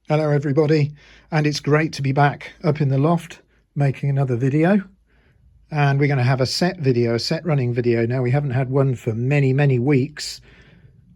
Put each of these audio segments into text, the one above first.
Hello everybody, and it's great to be back up in the loft making another video. And we're going to have a set running video. Now, we haven't had one for many weeks,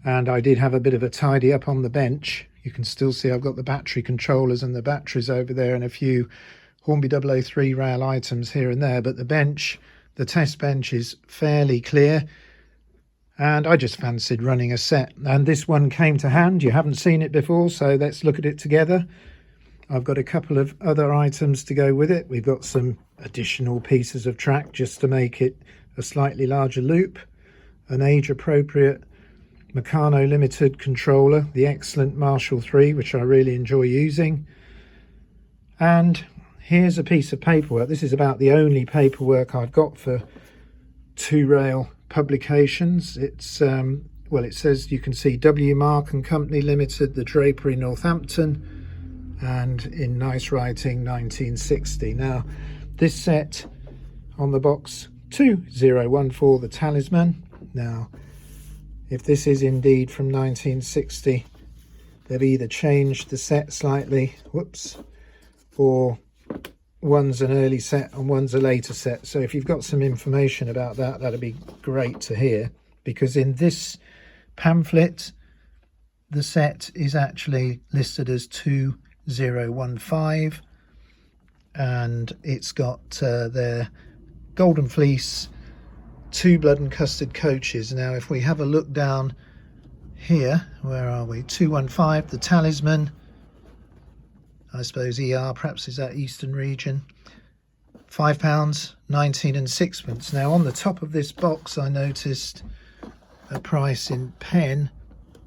and I did have a bit of a tidy up on the bench. You can still see I've got the battery controllers and the batteries over there and a few Hornby Dublo 3 rail items here and there, but the bench, the test bench, is fairly clear. And I just fancied running a set, and this one came to hand. You haven't seen it before, so let's look at it together. I've got a couple of other items to go with it. We've got some additional pieces of track just to make it a slightly larger loop, an age appropriate Meccano limited controller, the excellent Marshall 3, which I really enjoy using. And here's a piece of paperwork. This is about the only paperwork I've got for two rail publications. It's well, it says, you can see G.W.R and Company Limited, the Drapery, Northampton, and in nice writing 1960. Now, this set on the box 2014, the Talisman. Now, if this is indeed from 1960, they've either changed the set slightly, whoops, or one's an early set and one's a later set. So if you've got some information about that, that'd be great to hear, because in this pamphlet the set is actually listed as 2015, and it's got their Golden Fleece 2 blood and custard coaches. Now, if we have a look down here, where are we? 215, the Talisman, I suppose ER perhaps is that Eastern region, £5, 19 and sixpence. Now, on the top of this box I noticed a price in pen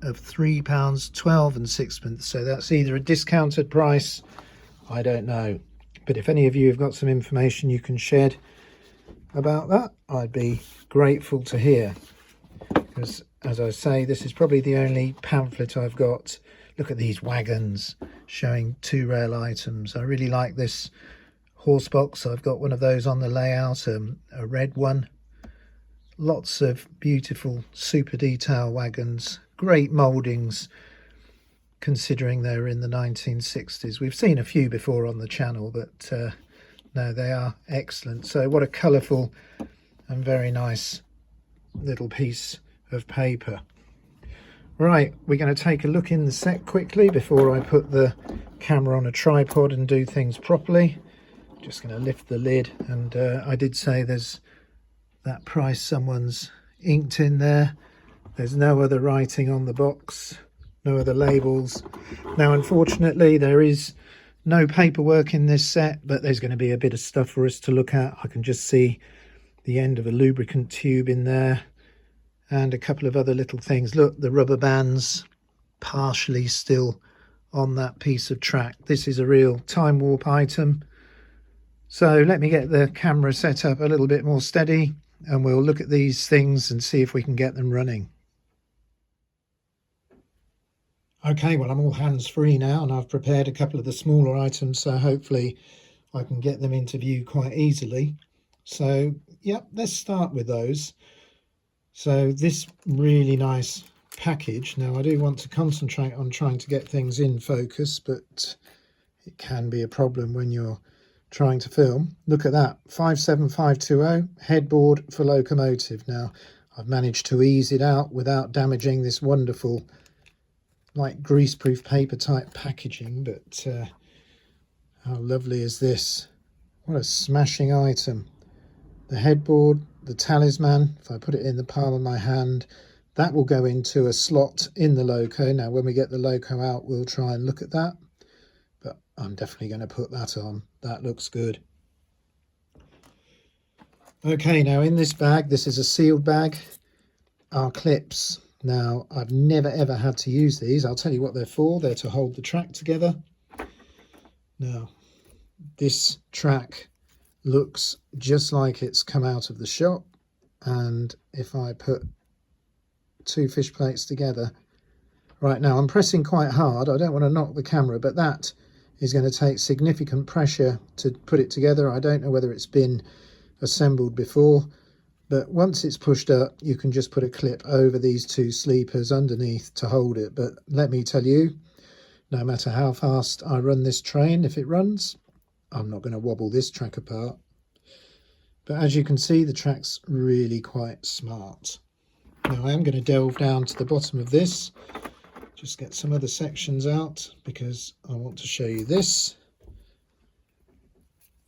of £3, 12 and sixpence. So that's either a discounted price, I don't know. But if any of you have got some information you can shed about that, I'd be grateful to hear. Because, as I say, this is probably the only pamphlet I've got. Look at these wagons showing two rail items. I really like this horse box. I've got one of those on the layout, a red one. Lots of beautiful super detail wagons, great mouldings considering they're in the 1960s. We've seen a few before on the channel, but no, they are excellent. So what a colourful and very nice little piece of paper. Right, we're going to take a look in the set quickly before I put the camera on a tripod and do things properly. Just going to lift the lid, and I did say there's that price someone's inked in there. There's no other writing on the box, no other labels. Now, unfortunately, there is no paperwork in this set, but there's going to be a bit of stuff for us to look at. I can just see the end of a lubricant tube in there, and a couple of other little things. Look, the rubber bands partially still on that piece of track. This is a real time warp item. So let me get the camera set up a little bit more steady, and we'll look at these things and see if we can get them running. Okay, well, I'm all hands-free now, and I've prepared a couple of the smaller items, so hopefully I can get them into view quite easily. So, yep, let's start with those. So this really nice package. Now, I do want to concentrate on trying to get things in focus, but it can be a problem when you're trying to film. Look at that, 57520 headboard for locomotive. Now, I've managed to ease it out without damaging this wonderful, like, greaseproof paper type packaging, but how lovely is this? What a smashing item. The headboard, the Talisman, if I put it in the palm of my hand, that will go into a slot in the loco. Now, when we get the loco out, we'll try and look at that, but I'm definitely going to put that on. That looks good. Okay, now in this bag, this is a sealed bag, are clips. Now, I've never ever had to use these. I'll tell you what they're for. They're to hold the track together. Now, this track looks just like it's come out of the shop, and if I put two fish plates together right now, I'm pressing quite hard. I don't want to knock the camera, but that is going to take significant pressure to put it together. I don't know whether it's been assembled before, but once it's pushed up, you can just put a clip over these two sleepers underneath to hold it. But let me tell you, no matter how fast I run this train, if it runs, I'm not going to wobble this track apart. But as you can see, the track's really quite smart. Now I am going to delve down to the bottom of this, just get some other sections out, because I want to show you this.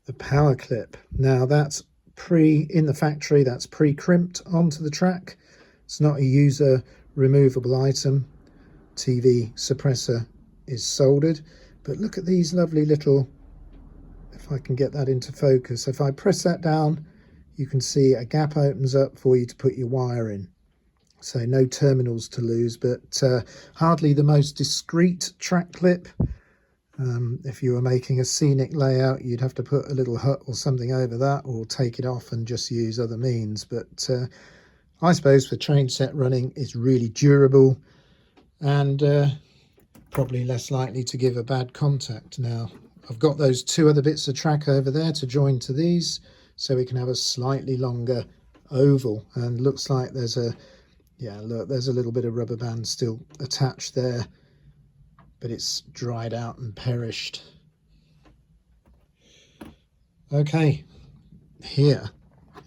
The power clip. Now that's in the factory, that's pre-crimped onto the track. It's not a user removable item. TV suppressor is soldered, but look at these lovely little, if I can get that into focus, if I press that down, you can see a gap opens up for you to put your wire in. So no terminals to lose, but hardly the most discreet track clip. If you were making a scenic layout, you'd have to put a little hut or something over that, or take it off and just use other means. But I suppose for train set running, it's really durable and probably less likely to give a bad contact. Now I've got those two other bits of track over there to join to these, so we can have a slightly longer oval. And looks like there's a, yeah, look, there's a little bit of rubber band still attached there, but it's dried out and perished. Okay, here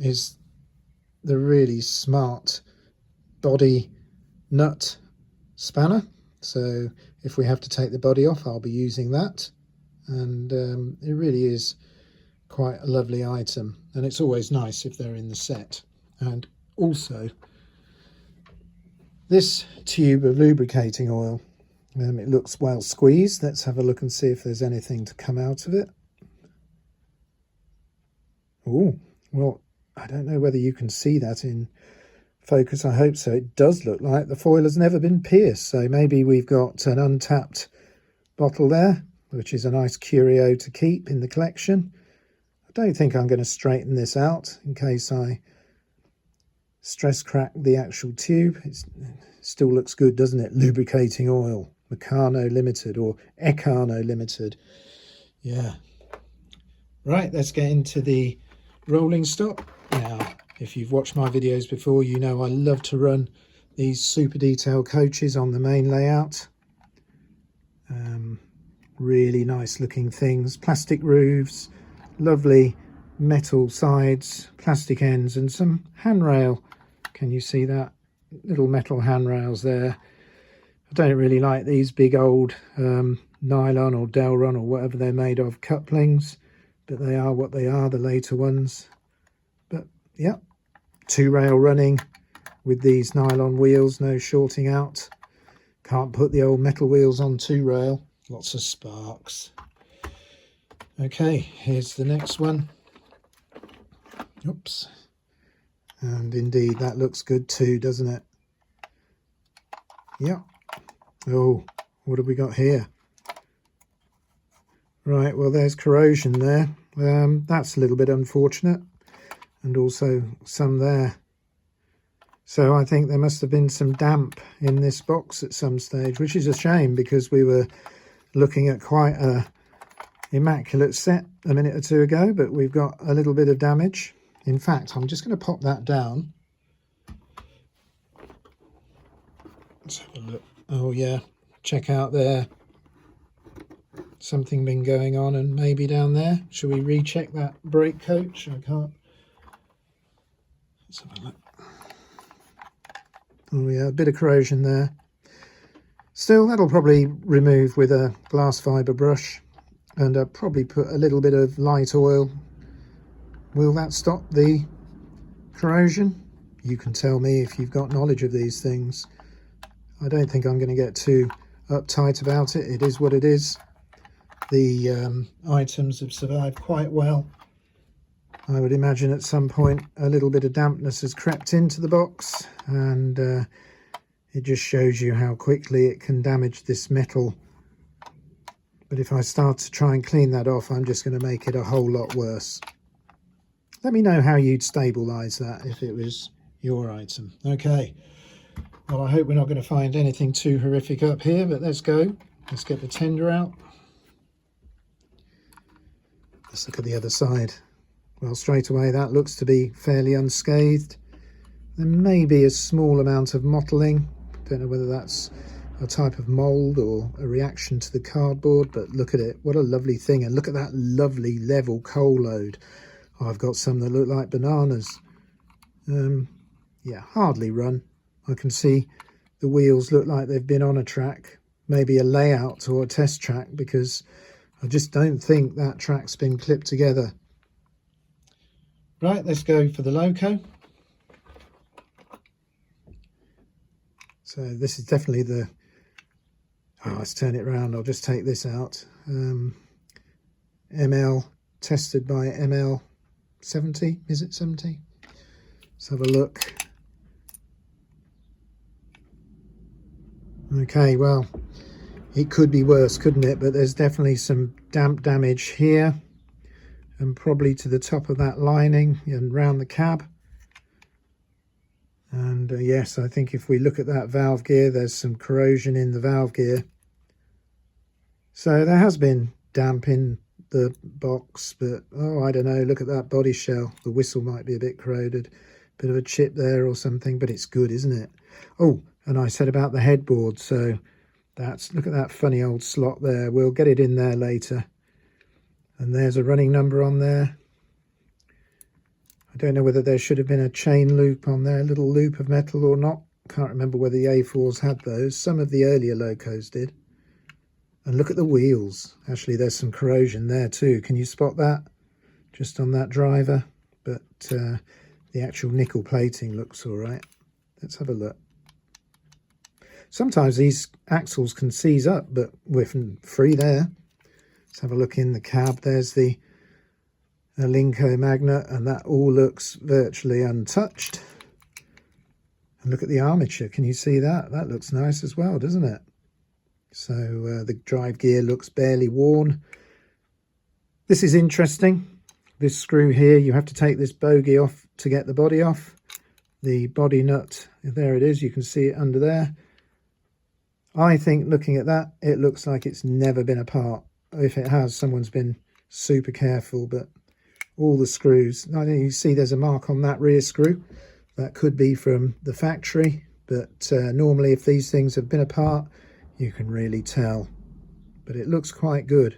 is the really smart body nut spanner. So if we have to take the body off, I'll be using that. And it really is quite a lovely item, and it's always nice if they're in the set. And also this tube of lubricating oil, it looks well squeezed. Let's have a look and see if there's anything to come out of it. Oh, well, I don't know whether you can see that in focus. I hope so. It does look like the foil has never been pierced, so maybe we've got an untapped bottle there, which is a nice curio to keep in the collection. I don't think I'm going to straighten this out in case I stress crack the actual tube. It still looks good, doesn't it? Lubricating oil, Meccano Limited, or Eccano Limited. Yeah. Right, let's get into the rolling stock. Now, if you've watched my videos before, you know I love to run these super detailed coaches on the main layout. Really nice looking things, plastic roofs, lovely metal sides, plastic ends, and some handrail. Can you see that? Little metal handrails there. I don't really like these big old nylon or Delron or whatever they're made of couplings, but they are what they are, the later ones. But yeah, 2-rail running with these nylon wheels, no shorting out. Can't put the old metal wheels on 2-rail. Lots of sparks. Okay, here's the next one. Oops. And indeed, that looks good too, doesn't it? Yeah. Oh, what have we got here? Right, well, there's corrosion there. That's a little bit unfortunate. And also some there. So I think there must have been some damp in this box at some stage, which is a shame because we were looking at quite a immaculate set a minute or two ago, but we've got a little bit of damage. In fact, I'm just going to pop that down. Let's have a look. Oh yeah, check out there. Something been going on, and maybe down there. Should we recheck that brake coach? I can't. Let's have a look. Oh yeah, a bit of corrosion there. Still, that'll probably remove with a glass fibre brush, and probably put a little bit of light oil. Will that stop the corrosion? You can tell me if you've got knowledge of these things. I don't think I'm going to get too uptight about it. It is what it is. The items have survived quite well. I would imagine at some point a little bit of dampness has crept into the box, and it just shows you how quickly it can damage this metal. But if I start to try and clean that off, I'm just going to make it a whole lot worse. Let me know how you'd stabilise that if it was your item. Okay, well, I hope we're not going to find anything too horrific up here, but let's go. Let's get the tender out. Let's look at the other side. Well, straight away that looks to be fairly unscathed. There may be a small amount of mottling. Don't know whether that's a type of mould or a reaction to the cardboard, but look at it, what a lovely thing. And look at that lovely level coal load. I've got some that look like bananas. Yeah, hardly run. I can see the wheels look like they've been on a track, maybe a layout or a test track, because I just don't think that track's been clipped together. Right, let's go for the loco. So this is definitely the, oh, let's turn it around. I'll just take this out. ML, tested by ML 70, is it 70? Let's have a look. Okay, well, it could be worse, couldn't it? But there's definitely some damp damage here, and probably to the top of that lining and round the cab. And yes, I think if we look at that valve gear, there's some corrosion in the valve gear. So there has been damp in the box, but oh, I don't know, look at that body shell. The whistle might be a bit corroded, bit of a chip there or something, but it's good, isn't it? Oh, and I said about the headboard, so that's, look at that funny old slot there. We'll get it in there later. And there's a running number on there. I don't know whether there should have been a chain loop on there, a little loop of metal or not. Can't remember whether the A4s had those. Some of the earlier locos did. And look at the wheels. Actually, there's some corrosion there too. Can you spot that? Just on that driver. But the actual nickel plating looks all right. Let's have a look. Sometimes these axles can seize up, but we're free there. Let's have a look in the cab. There's the Alinco magnet, and that all looks virtually untouched. And look at the armature. Can you see that? That looks nice as well, doesn't it? So the drive gear looks barely worn. This is interesting. This screw here, you have to take this bogie off to get the body off. The body nut, there it is. You can see it under there. I think looking at that, it looks like it's never been apart. If it has, someone's been super careful, but all the screws, I think you see there's a mark on that rear screw. That could be from the factory, but normally if these things have been apart, you can really tell. But it looks quite good.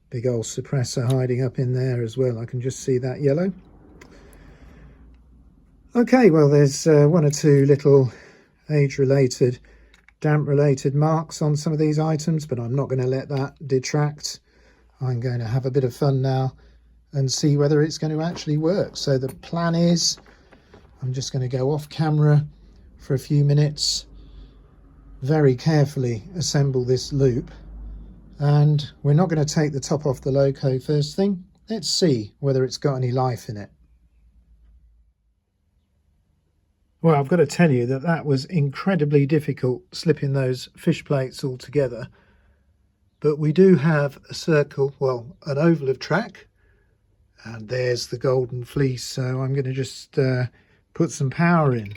Big old suppressor hiding up in there as well. I can just see that yellow. Okay, well, there's one or two little age-related, damp-related marks on some of these items, but I'm not going to let that detract. I'm going to have a bit of fun now and see whether it's going to actually work. So the plan is, I'm just going to go off camera for a few minutes, very carefully assemble this loop, and we're not going to take the top off the loco first thing. Let's see whether it's got any life in it. Well, I've got to tell you that that was incredibly difficult, slipping those fish plates all together. But we do have a circle, well, an oval of track, and there's the golden fleece. So I'm going to just put some power in.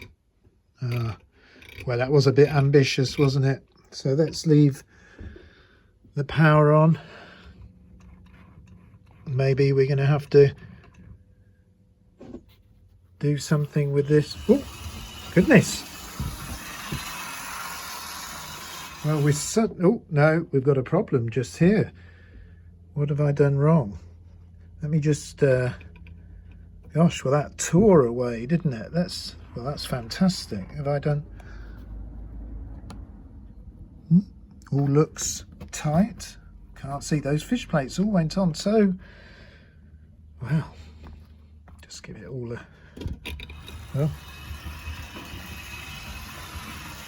Well, that was a bit ambitious, wasn't it? So let's leave the power on. Maybe we're going to have to do something with this. Oh, goodness. Well, oh, no, we've got a problem just here. What have I done wrong? Let me just, gosh, well, that tore away, didn't it? That's fantastic. Have I done? All looks tight. Can't see those fish plates all went on. So, well, just give it all a, well,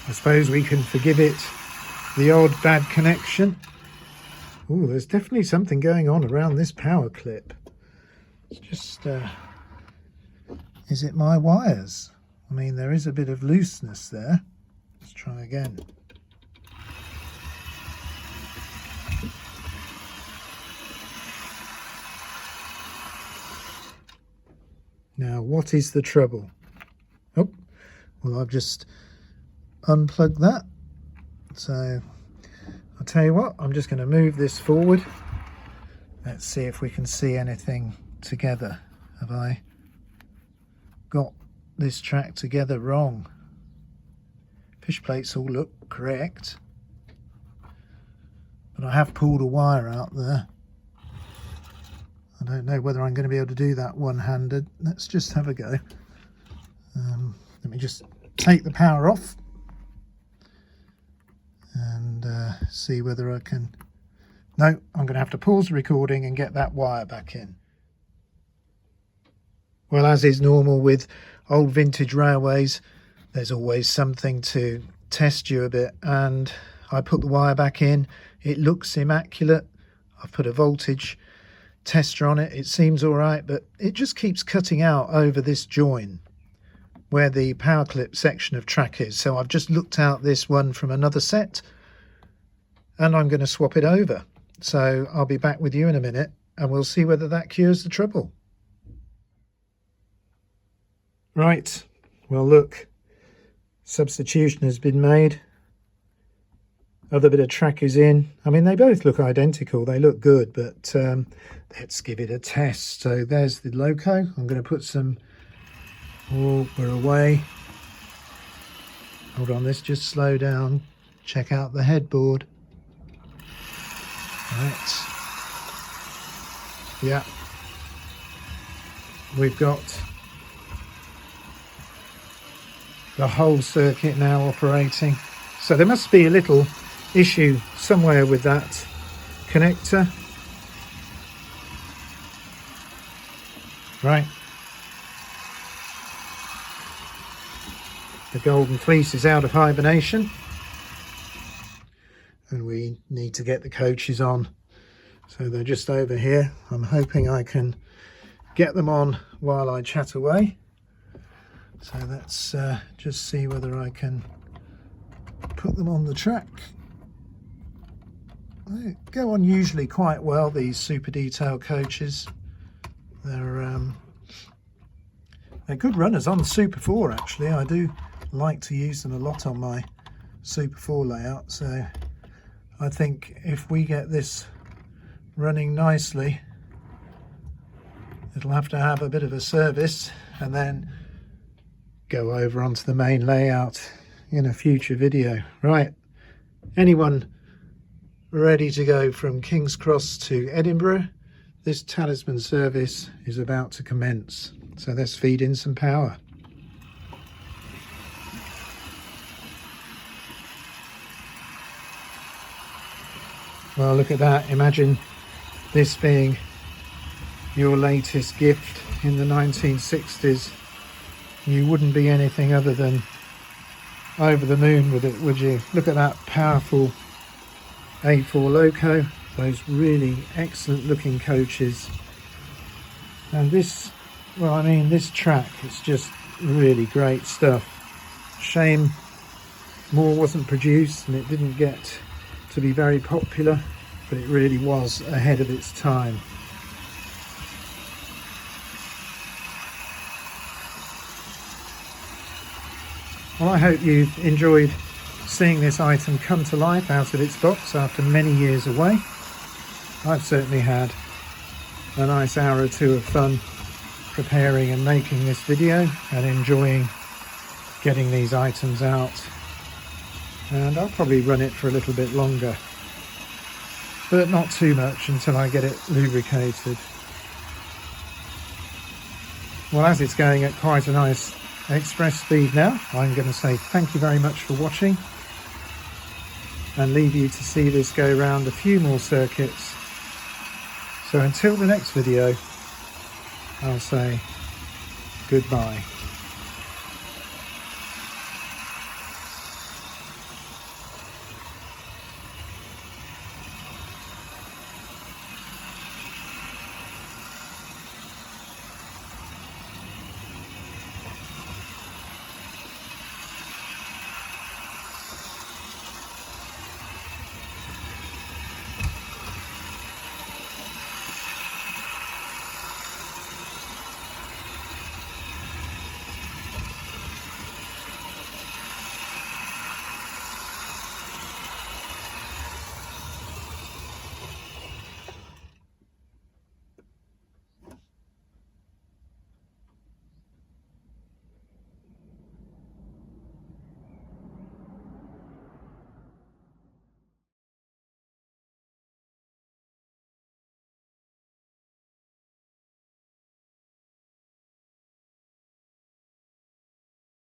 I suppose we can forgive it the odd bad connection. Oh, there's definitely something going on around this power clip. It's just, is it my wires? I mean, there is a bit of looseness there. Let's try again. Now, what is the trouble? Oh, well, I've just unplugged that. So, I'll tell you what, I'm just going to move this forward. Let's see if we can see anything together. Have I got this track together wrong? push plates all look correct, but I have pulled a wire out there. I don't know whether I'm going to be able to do that one-handed. Let's just have a go. Let me just take the power off and see whether I can... No, I'm going to have to pause the recording and get that wire back in. Well, as is normal with old vintage railways, there's always something to test you a bit, and I put the wire back in. It looks immaculate. I've put a voltage tester on it. It seems all right, but it just keeps cutting out over this join where the power clip section of track is. So I've just looked out this one from another set and I'm going to swap it over. So I'll be back with you in a minute and we'll see whether that cures the trouble. Right, well look, substitution has been made. Other bit of track is in. I mean, they both look identical. They look good, but let's give it a test. So there's the loco. I'm going to put some... Oh, we're away. Hold on, let's just slow down. Check out the headboard. Right. Yeah. We've got the whole circuit now operating. So there must be a little issue somewhere with that connector. Right. The golden fleece is out of hibernation and we need to get the coaches on. So they're just over here. I'm hoping I can get them on while I chat away. So let's just see whether I can put them on the track. They go on usually quite well, these super detailed coaches. They're good runners on the Super 4 actually. I do like to use them a lot on my Super 4 layout, so I think if we get this running nicely, it'll have to have a bit of a service and then go over onto the main layout in a future video. Right, anyone ready to go from King's Cross to Edinburgh? This Talisman service is about to commence, so let's feed in some power. Well, look at that. Imagine this being your latest gift in the 1960s. You wouldn't be anything other than over the moon with it, would you? Look at that powerful A4 loco, those really excellent looking coaches. And this, well, I mean, this track is just really great stuff. Shame more wasn't produced and it didn't get to be very popular, but it really was ahead of its time. Well, I hope you've enjoyed seeing this item come to life out of its box after many years away. I've certainly had a nice hour or two of fun preparing and making this video and enjoying getting these items out. And I'll probably run it for a little bit longer, but not too much until I get it lubricated. Well, as it's going at quite a nice express speed now, I'm going to say thank you very much for watching and leave you to see this go round a few more circuits. So until the next video, I'll say goodbye.